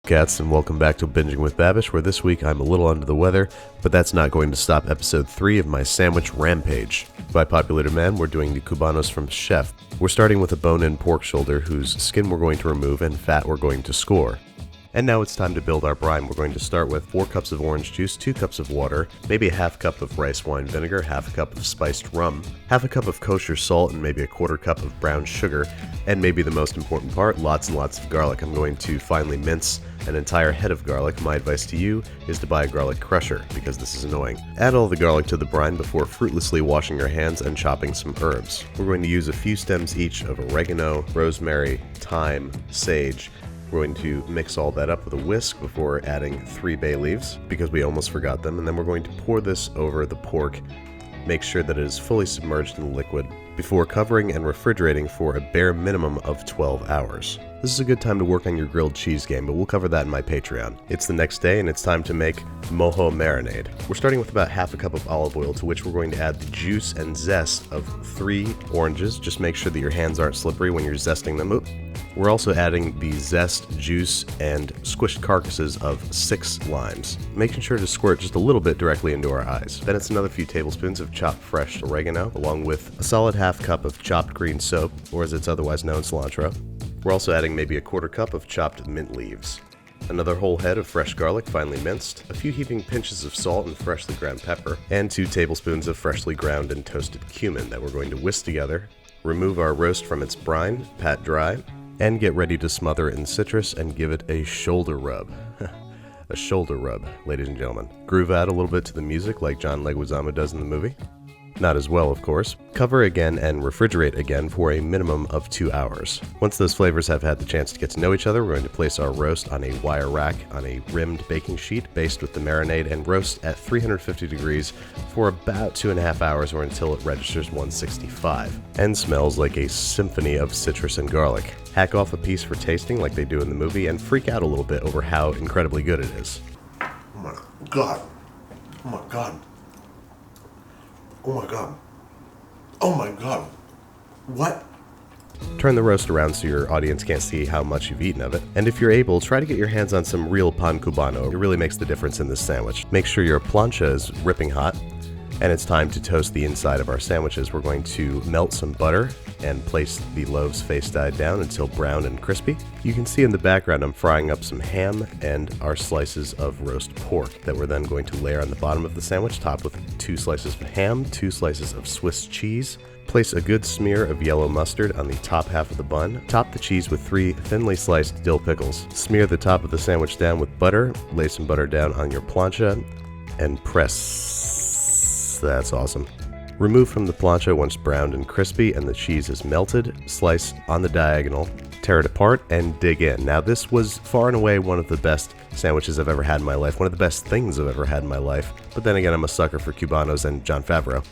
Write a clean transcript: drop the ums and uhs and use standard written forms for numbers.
Cats, and welcome back to Binging with Babish, where this week I'm a little under the weather, but that's not going to stop episode 3 of my sandwich rampage. By popular demand, we're doing the Cubanos from Chef. We're starting with a bone-in pork shoulder whose skin we're going to remove and fat we're going to score. And now it's time to build our brine. We're going to start with 4 cups of orange juice, 2 cups of water, maybe a half cup of rice wine vinegar, half a cup of spiced rum, half a cup of kosher salt, and maybe a quarter cup of brown sugar, and maybe the most important part, lots and lots of garlic. I'm going to finely mince an entire head of garlic. My advice to you is to buy a garlic crusher, because this is annoying. Add all the garlic to the brine before fruitlessly washing your hands and chopping some herbs. We're going to use a few stems each of oregano, rosemary, thyme, sage. We're going to mix all that up with a whisk before adding 3 bay leaves, because we almost forgot them, and then we're going to pour this over the pork. Make sure that it is fully submerged in the liquid before covering and refrigerating for a bare minimum of 12 hours. This is a good time to work on your grilled cheese game, but we'll cover that in my Patreon. It's the next day and it's time to make mojo marinade. We're starting with about half a cup of olive oil, to which we're going to add the juice and zest of 3 oranges. Just make sure that your hands aren't slippery when you're zesting them. We're also adding the zest, juice, and squished carcasses of 6 limes, making sure to squirt just a little bit directly into our eyes. Then it's another few tablespoons of chopped fresh oregano, along with a solid half cup of chopped green soap, or as it's otherwise known, cilantro. We're also adding maybe a quarter cup of chopped mint leaves, another whole head of fresh garlic finely minced, a few heaping pinches of salt and freshly ground pepper, and 2 tablespoons of freshly ground and toasted cumin that we're going to whisk together. Remove our roast from its brine, pat dry, and get ready to smother it in citrus and give it a shoulder rub. A shoulder rub, ladies and gentlemen. Groove out a little bit to the music like John Leguizamo does in the movie. Not as well, of course. Cover again and refrigerate again for a minimum of 2 hours. Once those flavors have had the chance to get to know each other, we're going to place our roast on a wire rack on a rimmed baking sheet, baste with the marinade, and roast at 350 degrees for about 2.5 hours, or until it registers 165 and smells like a symphony of citrus and garlic. Hack off a piece for tasting like they do in the movie and freak out a little bit over how incredibly good it is. Oh my god. Oh my god. Oh my god. Oh my god. What? Turn the roast around so your audience can't see how much you've eaten of it. And if you're able, try to get your hands on some real pan cubano. It really makes the difference in this sandwich. Make sure your plancha is ripping hot. And it's time to toast the inside of our sandwiches. We're going to melt some butter and place the loaves face side down until brown and crispy. You can see in the background I'm frying up some ham and our slices of roast pork that we're then going to layer on the bottom of the sandwich, topped with 2 slices of ham, 2 slices of Swiss cheese. Place a good smear of yellow mustard on the top half of the bun. Top the cheese with 3 thinly sliced dill pickles. Smear the top of the sandwich down with butter. Lay some butter down on your plancha and press. That's awesome. Remove from the plancha once browned and crispy and the cheese is melted. Slice on the diagonal, tear it apart, and dig in. Now, this was far and away one of the best sandwiches I've ever had in my life, one of the best things I've ever had in my life. But then again, I'm a sucker for Cubanos and Jon Favreau.